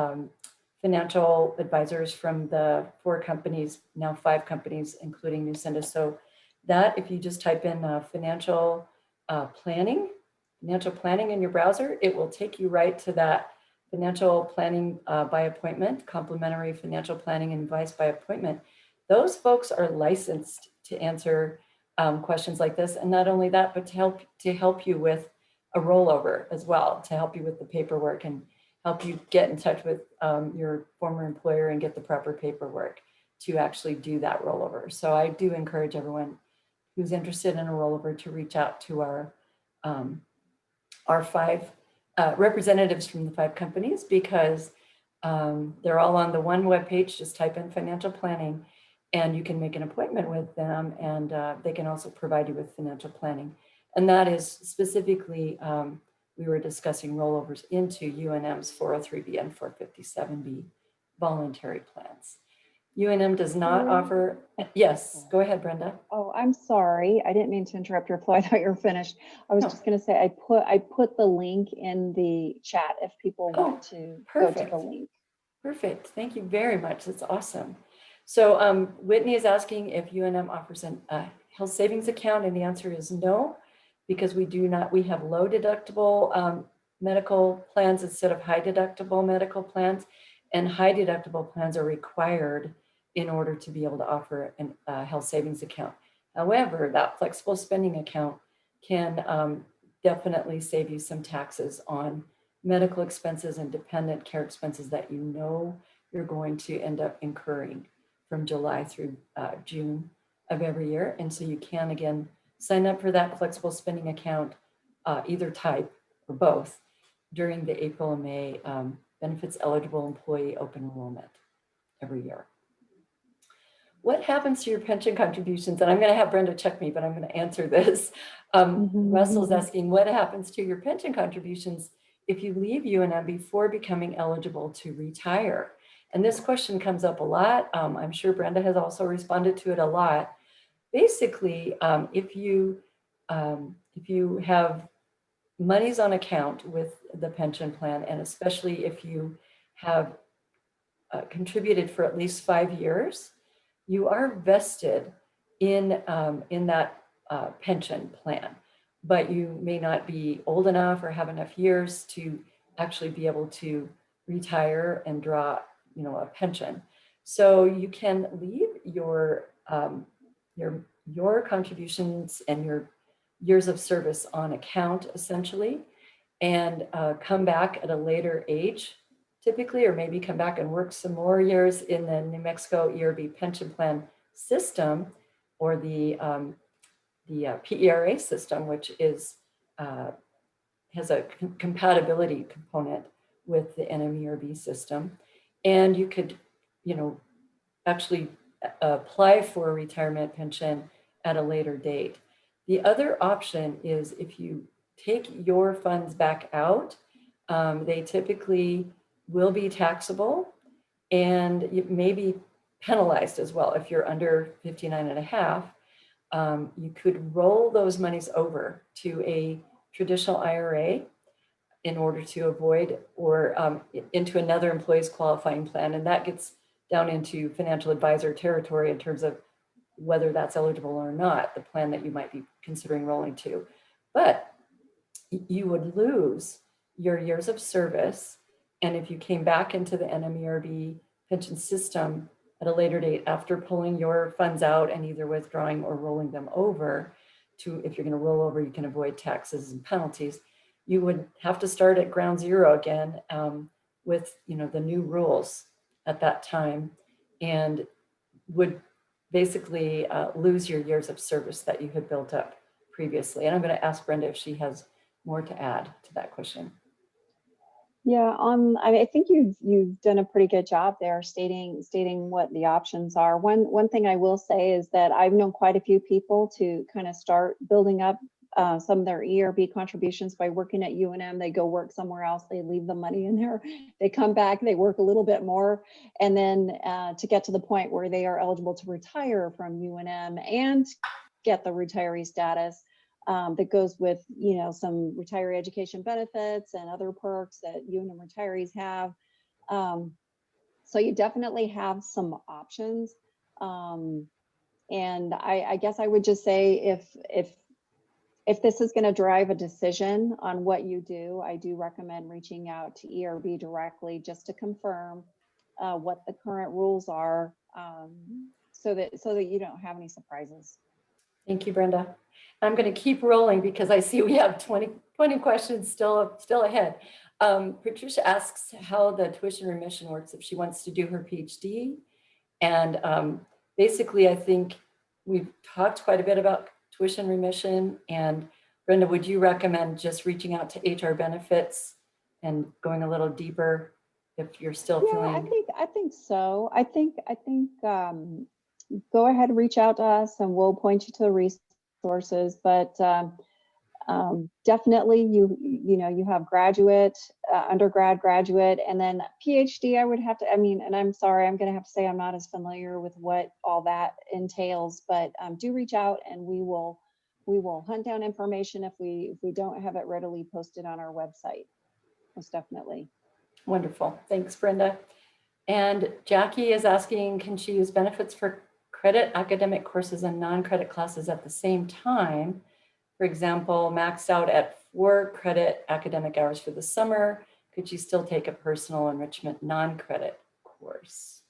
financial advisors from the 4 companies, now 5 companies, including Newsenda. So that, if you just type in financial planning in your browser, it will take you right to that financial planning by appointment, complimentary financial planning and advice by appointment. Those folks are licensed to answer questions like this. And not only that, but to help you with a rollover as well, to help you with the paperwork and help you get in touch with your former employer and get the proper paperwork to actually do that rollover. So I do encourage everyone who's interested in a rollover to reach out to our 5 representatives from the 5 companies, because they're all on the one webpage. Just type in financial planning and you can make an appointment with them, and they can also provide you with financial planning. And that is specifically, we were discussing rollovers into UNM's 403B and 457B voluntary plans. UNM does not offer, yes, go ahead, Brenda. Oh, I'm sorry. I didn't mean to interrupt your flow. I thought you were finished. I was just going to say, I put the link in the chat if people want to go to the link. Perfect. Thank you very much. That's awesome. So Whitney is asking if UNM offers a health savings account, and the answer is no, because we do not. We have low deductible medical plans instead of high deductible medical plans, and high deductible plans are required in order to be able to offer a health savings account. However, that flexible spending account can definitely save you some taxes on medical expenses and dependent care expenses that you know you're going to end up incurring from July through June of every year. And so you can, again, sign up for that flexible spending account, either type or both, during the April and May benefits eligible employee open enrollment every year. What happens to your pension contributions? And I'm going to have Brenda check me, but I'm going to answer this. Russell's asking, what happens to your pension contributions if you leave UNM before becoming eligible to retire? And this question comes up a lot. I'm sure Brenda has also responded to it a lot. Basically, if you have monies on account with the pension plan, and especially if you have contributed for at least 5 years, you are vested in that pension plan, but you may not be old enough or have enough years to actually be able to retire and draw, a pension. So you can leave your contributions and your years of service on account, essentially, and come back at a later age, typically, or maybe come back and work some more years in the New Mexico ERB pension plan system, or the PERA system, which is has a compatibility component with the NMERB system. And you could, actually apply for a retirement pension at a later date. The other option is if you take your funds back out, they typically will be taxable, and it may be penalized as well. If you're under 59 and a half, you could roll those monies over to a traditional IRA in order to avoid, or into another employee's qualifying plan. And that gets down into financial advisor territory in terms of whether that's eligible or not, the plan that you might be considering rolling to. But you would lose your years of service. And if you came back into the NMERB pension system at a later date after pulling your funds out and either withdrawing or rolling them over to, if you're going to roll over, you can avoid taxes and penalties. You would have to start at ground zero again with the new rules at that time, and would basically lose your years of service that you had built up previously. And I'm going to ask Brenda if she has more to add to that question. Yeah, I think you've done a pretty good job there stating what the options are. One thing I will say is that I've known quite a few people to kind of start building up some of their ERB contributions by working at UNM. They go work somewhere else, they leave the money in there, they come back, they work a little bit more, and then to get to the point where they are eligible to retire from UNM and get the retiree status. That goes with, some retiree education benefits and other perks that UNM retirees have. So you definitely have some options. And I guess I would just say if this is going to drive a decision on what you do, I do recommend reaching out to ERB directly just to confirm what the current rules are, so that you don't have any surprises. Thank you, Brenda. I'm going to keep rolling because I see we have 20 questions still ahead. Patricia asks how the tuition remission works if she wants to do her PhD. And basically, I think we've talked quite a bit about tuition remission. And Brenda, would you recommend just reaching out to HR Benefits and going a little deeper if you're still feeling? I think so. I think go ahead and reach out to us and we'll point you to the resources. But definitely you have graduate, undergrad, graduate, and then PhD. I would have to, and I'm sorry, I'm going to have to say I'm not as familiar with what all that entails, but do reach out and we will hunt down information if we don't have it readily posted on our website. Most definitely. Wonderful. Thanks, Brenda. And Jackie is asking, can she use benefits for credit academic courses and non-credit classes at the same time? For example, maxed out at 4 credit academic hours for the summer, could she still take a personal enrichment non-credit course?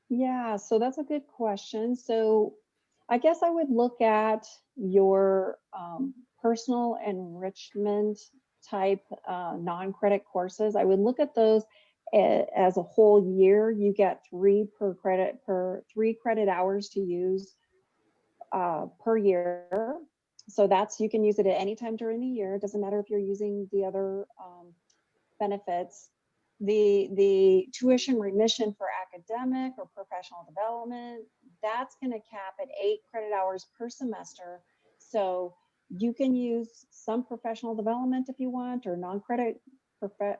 Yeah, so that's a good question. So I guess I would look at your personal enrichment type non-credit courses. I would look at those as a whole year. You get 3 credit hours to use per year. So you can use it at any time during the year. It doesn't matter if you're using the other benefits. The tuition remission for academic or professional development, that's going to cap at 8 credit hours per semester. So you can use some professional development if you want, or non-credit,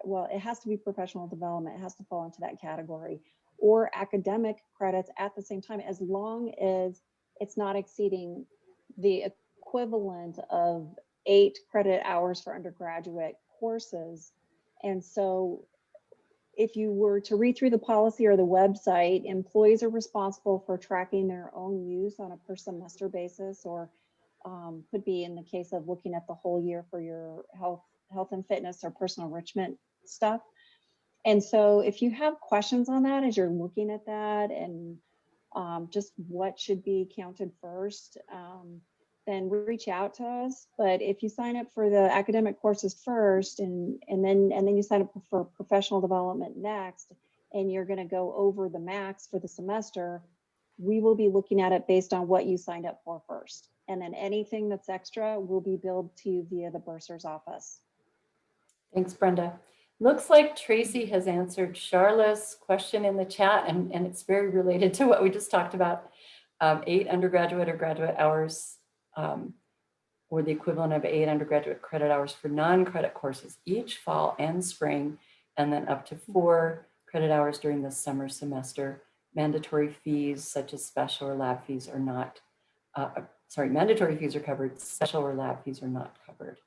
well, it has to be professional development. It has to fall into that category, or academic credits at the same time, as long as it's not exceeding the equivalent of 8 credit hours for undergraduate courses. And so if you were to read through the policy or the website, employees are responsible for tracking their own use on a per semester basis, or could be in the case of looking at the whole year for your health and fitness or personal enrichment stuff. And so if you have questions on that as you're looking at that, and just what should be counted first, then reach out to us. But if you sign up for the academic courses first, and then you sign up for professional development next, and you're going to go over the max for the semester, we will be looking at it based on what you signed up for first. And then anything that's extra will be billed to you via the bursar's office. Thanks, Brenda. Looks like Tracy has answered Charlotte's question in the chat, and it's very related to what we just talked about. 8 undergraduate or graduate hours, or the equivalent of 8 undergraduate credit hours for non-credit courses each fall and spring, and then up to 4 credit hours during the summer semester. Mandatory fees such as special or lab fees are not, mandatory fees are covered, special or lab fees are not covered.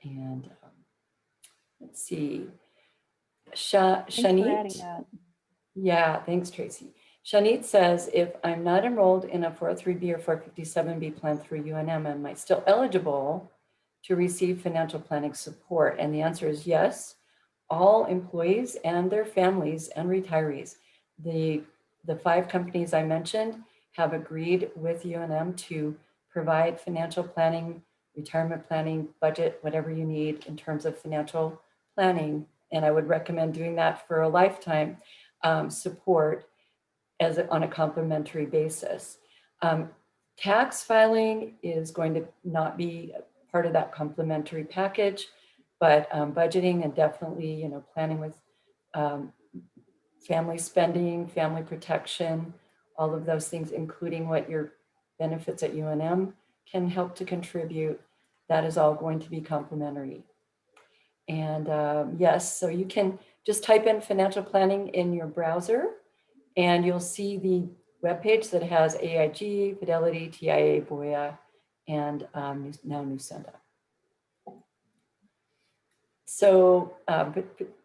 And let's see, Shanit. Yeah, thanks, Tracy. Shanit says, if I'm not enrolled in a 403B or 457B plan through UNM, am I still eligible to receive financial planning support? And the answer is yes. All employees and their families and retirees. The 5 companies I mentioned have agreed with UNM to provide financial planning, retirement planning, budget, whatever you need in terms of financial planning. And I would recommend doing that for a lifetime support on a complimentary basis. Tax filing is going to not be part of that complimentary package, but budgeting and definitely, you know, planning with family spending, family protection, all of those things, including what your benefits at UNM can help to contribute. That is all going to be complimentary. And yes, so you can just type in financial planning in your browser and you'll see the webpage that has AIG, Fidelity, TIA, Voya, and now Newsenda. So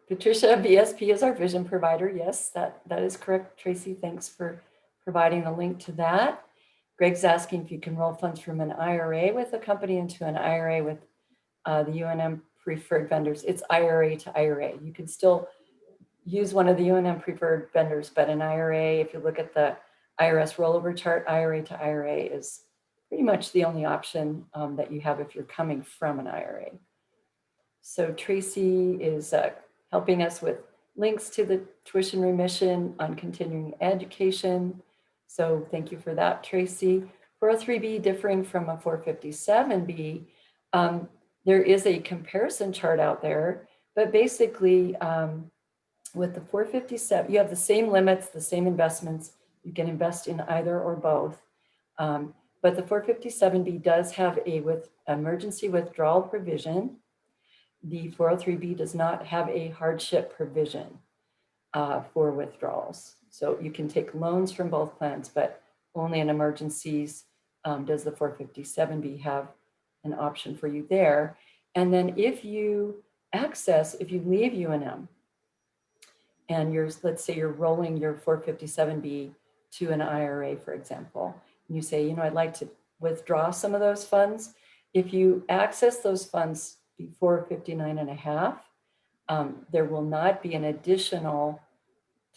Patricia, VSP is our vision provider. Yes, that is correct. Tracy, thanks for providing the link to that. Greg's asking if you can roll funds from an IRA with a company into an IRA with the UNM preferred vendors. It's IRA to IRA. You can still use one of the UNM preferred vendors, but an IRA, if you look at the IRS rollover chart, IRA to IRA is pretty much the only option that you have if you're coming from an IRA. So Tracy is helping us with links to the tuition remission on continuing education. So thank you for that, Tracy. 403B differing from a 457B, there is a comparison chart out there, but basically with the 457, you have the same limits, the same investments. You can invest in either or both. But the 457B does have a emergency withdrawal provision. The 403B does not have a hardship provision for withdrawals. So you can take loans from both plans, but only in emergencies does the 457B have an option for you there. And then if you leave UNM and let's say you're rolling your 457B to an IRA, for example, and you say, you know, I'd like to withdraw some of those funds. If you access those funds before 59 and a half, there will not be an additional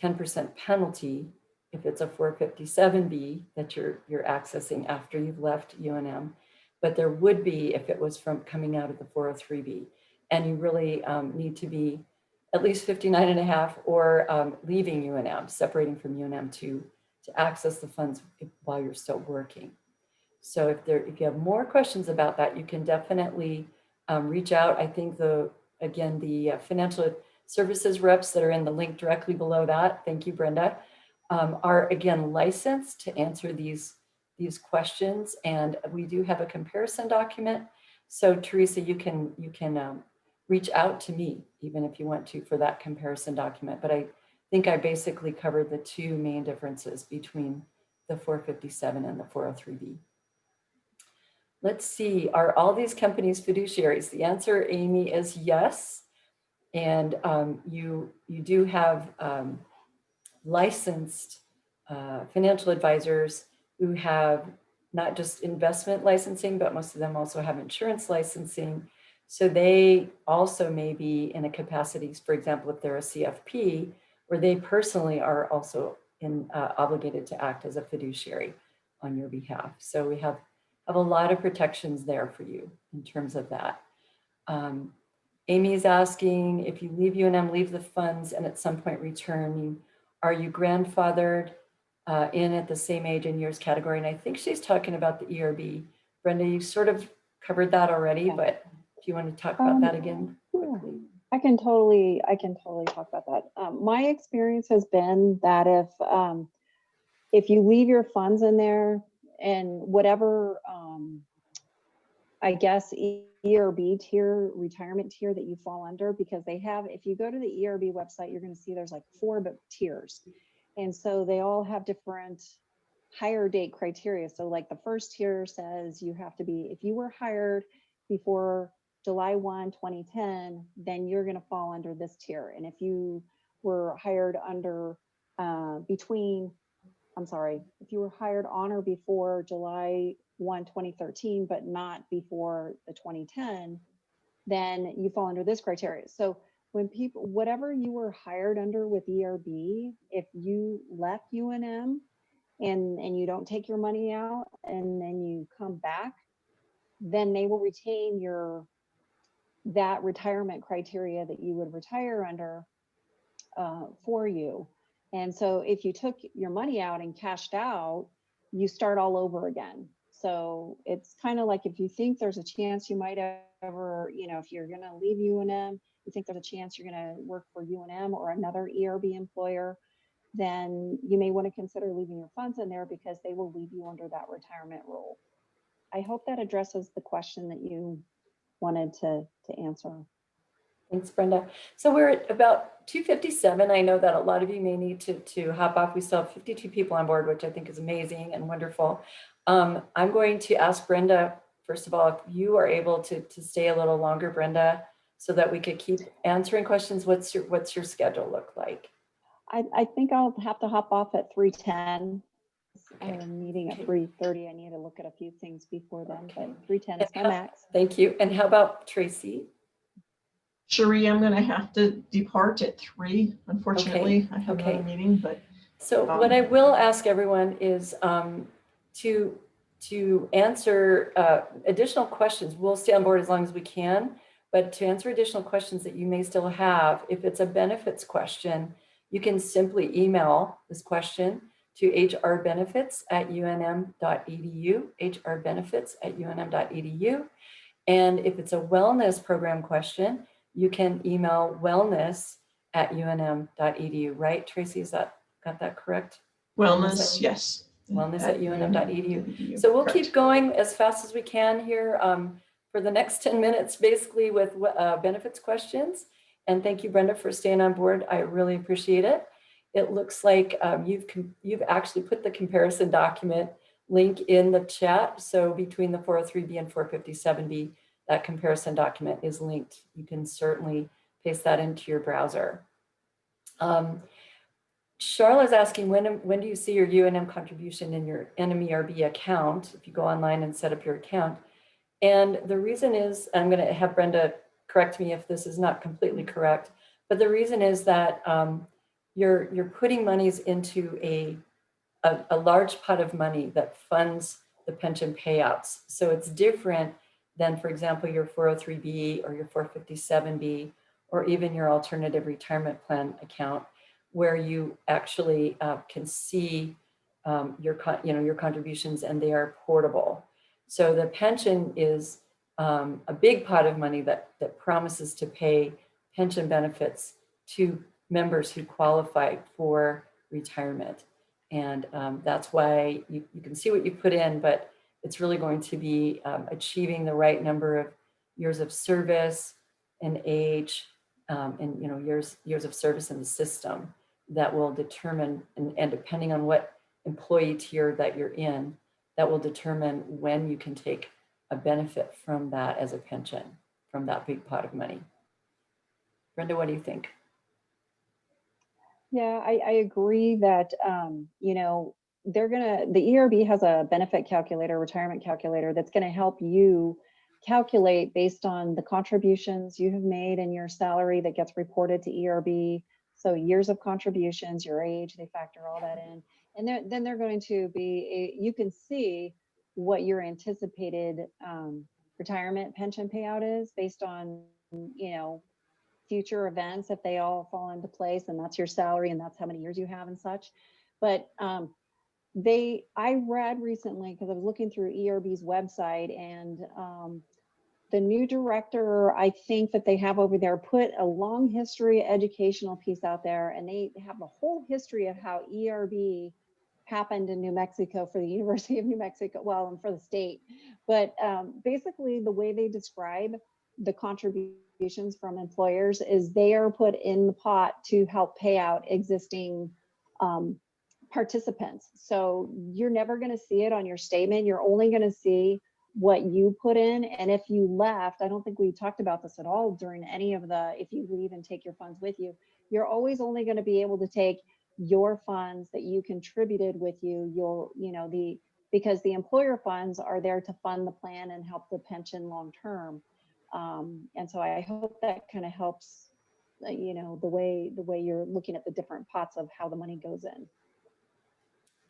10% penalty if it's a 457B that you're accessing after you've left UNM, but there would be if it was from coming out of the 403B. And you really need to be at least 59 and a half or leaving UNM, separating from UNM to access the funds while you're still working. So if you have more questions about that, you can definitely reach out. I think the financial services reps that are in the link directly below that, thank you, Brenda, are again licensed to answer these questions. And we do have a comparison document. So Teresa, you can reach out to me even if you want to for that comparison document. But I think I basically covered the two main differences between the 457 and the 403B. Let's see, are all these companies fiduciaries? The answer, Amy, is yes. And you do have licensed financial advisors who have not just investment licensing, but most of them also have insurance licensing. So they also may be in a capacity, for example, if they're a CFP, where they personally are also obligated to act as a fiduciary on your behalf. So we have a lot of protections there for you in terms of that. Amy's asking, if you leave UNM, leave the funds and at some point return, are you grandfathered in at the same age and years category? And I think she's talking about the ERB. Brenda, you sort of covered that already, yeah. But do you want to talk about that again quickly? I can totally talk about that. My experience has been that if you leave your funds in there and whatever, I guess, ERB tier, retirement tier that you fall under, because they have, if you go to the ERB website, you're going to see there's like 4 tiers. And so they all have different hire date criteria. So like the first tier says you have to be, if you were hired before July 1, 2010, then you're going to fall under this tier. And if you were hired under if you were hired on or before July 1, 2013, but not before the 2010, then you fall under this criteria. So when people, whatever you were hired under with ERB, if you left UNM and you don't take your money out and then you come back, then they will retain that retirement criteria that you would retire under for you. And so if you took your money out and cashed out, you start all over again. So it's kind of like if you think there's a chance you might ever, if you're going to leave UNM, you think there's a chance you're going to work for UNM or another ERB employer, then you may want to consider leaving your funds in there because they will leave you under that retirement rule. I hope that addresses the question that you wanted to answer. Thanks, Brenda. So we're at about 2:57. I know that a lot of you may need to hop off. We still have 52 people on board, which I think is amazing and wonderful. I'm going to ask Brenda, first of all, if you are able to stay a little longer, Brenda, so that we could keep answering questions. What's your schedule look like? I think I'll have to hop off at 3:10. I have Okay. a meeting at Okay. 3:30. I need to look at a few things before then, Okay. but 3:10 is my max. Thank you. And how about Tracy? Cherie, I'm going to have to depart at 3. Unfortunately, I have another meeting, but. So what I will ask everyone is to answer additional questions. We'll stay on board as long as we can, but to answer additional questions that you may still have, if it's a benefits question, you can simply email this question to hrbenefits@unm.edu, hrbenefits@unm.edu. And if it's a wellness program question, you can email wellness@unm.edu, right? Tracy, got that correct? Wellness, yes. Wellness@unm.edu. So we'll keep going as fast as we can here for the next 10 minutes, basically with benefits questions. And thank you, Brenda, for staying on board. I really appreciate it. It looks like you've actually put the comparison document link in the chat. So between the 403B and 457B, that comparison document is linked. You can certainly paste that into your browser. Charlotte's asking, when do you see your UNM contribution in your NMERB account, if you go online and set up your account? And the reason is, I'm going to have Brenda correct me if this is not completely correct, but the reason is that you're putting monies into a large pot of money that funds the pension payouts. So it's different than, for example, your 403B or your 457B, or even your alternative retirement plan account, where you actually can see your contributions and they are portable. So the pension is a big pot of money that promises to pay pension benefits to members who qualify for retirement. And that's why you can see what you put in, but it's really going to be achieving the right number of years of service and age and years of service in the system that will determine, and depending on what employee tier that you're in, that will determine when you can take a benefit from that as a pension, from that big pot of money. Brenda, what do you think? Yeah, I agree that, the ERB has a benefit calculator, retirement calculator, that's going to help you calculate based on the contributions you have made and your salary that gets reported to ERB. So years of contributions, your age, they factor all that in. And then they're going to be, you can see what your anticipated retirement pension payout is based on, future events. If they all fall into place, and that's your salary and that's how many years you have and such. But I read recently, because I was looking through ERB's website, and the new director, I think that they have over there, put a long history educational piece out there, and they have a whole history of how ERB happened in New Mexico for the University of New Mexico, well, and for the state. But basically the way they describe the contributions from employers is they are put in the pot to help pay out existing participants. So you're never going to see it on your statement. You're only going to see what you put in. And if you left, I don't think we talked about this at all during any of if you leave and take your funds with you, you're always only going to be able to take your funds that you contributed with you. Because the employer funds are there to fund the plan and help the pension long term. And so I hope that kind of helps, the way you're looking at the different pots of how the money goes in.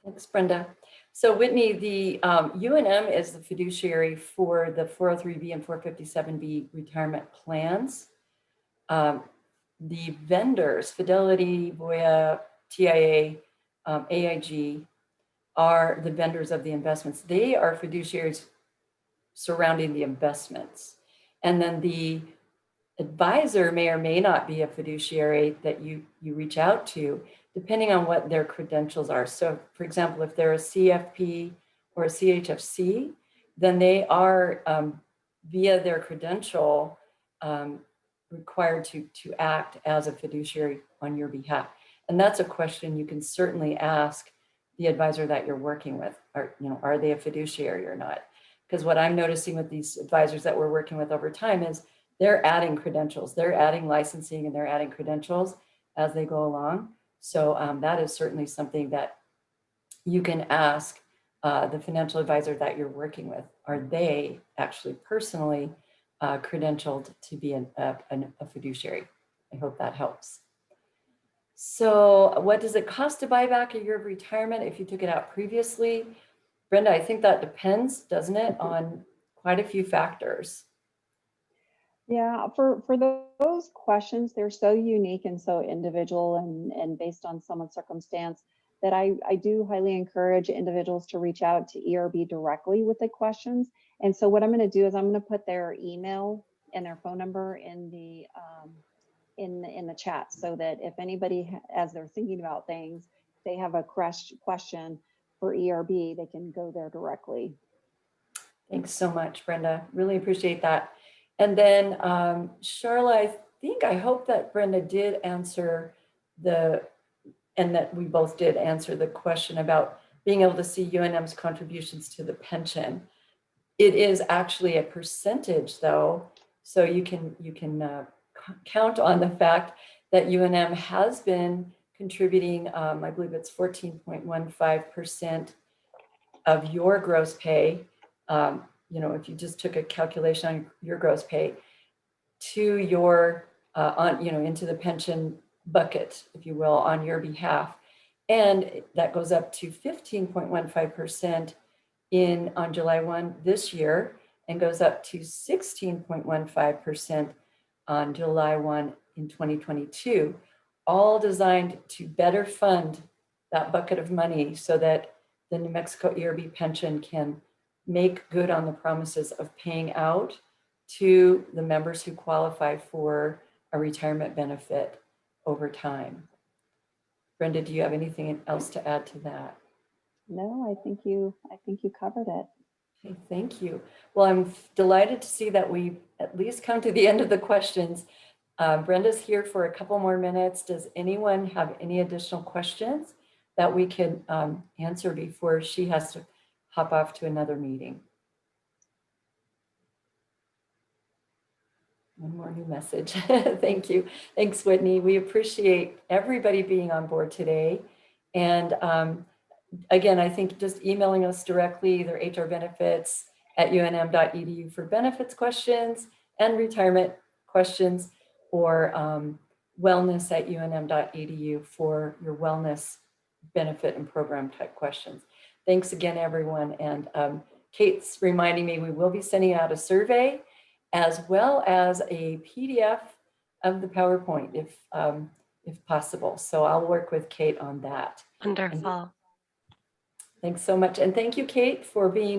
Thanks, Brenda. So Whitney, the UNM is the fiduciary for the 403B and 457B retirement plans. The vendors, Fidelity, Voya, TIA, AIG, are the vendors of the investments. They are fiduciaries surrounding the investments. And then the advisor may or may not be a fiduciary that you reach out to, depending on what their credentials are. So for example, if they're a CFP or a ChFC, then they are via their credential required to act as a fiduciary on your behalf. And that's a question you can certainly ask the advisor that you're working with. Are they a fiduciary or not? Because what I'm noticing with these advisors that we're working with over time is they're adding credentials, they're adding licensing, and they're adding credentials as they go along. So that is certainly something that you can ask the financial advisor that you're working with. Are they actually personally credentialed to be a fiduciary? I hope that helps. So what does it cost to buy back a year of retirement if you took it out previously? Brenda, I think that depends, doesn't it, on quite a few factors. Yeah, for those questions, they're so unique and so individual and based on someone's circumstance that I do highly encourage individuals to reach out to ERB directly with the questions. And so what I'm going to do is I'm going to put their email and their phone number in the chat, so that if anybody, as they're thinking about things, they have a question for ERB, they can go there directly. Thanks so much, Brenda. Really appreciate that. And then Charla, I hope that Brenda did answer and that we both did answer the question about being able to see UNM's contributions to the pension. It is actually a percentage though, so you can count on the fact that UNM has been contributing, I believe it's 14.15% of your gross pay. If you just took a calculation on your gross pay to your, into the pension bucket, if you will, on your behalf. And that goes up to 15.15% on July 1 this year, and goes up to 16.15% on July 1 in 2022, all designed to better fund that bucket of money so that the New Mexico ERB pension can make good on the promises of paying out to the members who qualify for a retirement benefit over time. Brenda, do you have anything else to add to that? No, I think you covered it. Okay, thank you. Well, I'm delighted to see that we at least come to the end of the questions. Brenda's here for a couple more minutes. Does anyone have any additional questions that we can answer before she has to hop off to another meeting? One more new message. Thank you. Thanks, Whitney. We appreciate everybody being on board today. And again, I think just emailing us directly, either hrbenefits@unm.edu for benefits questions and retirement questions, or wellness@unm.edu for your wellness benefit and program type questions. Thanks again, everyone. And Kate's reminding me we will be sending out a survey as well as a PDF of the PowerPoint if possible. So I'll work with Kate on that. Wonderful. Thanks so much. And thank you, Kate, for being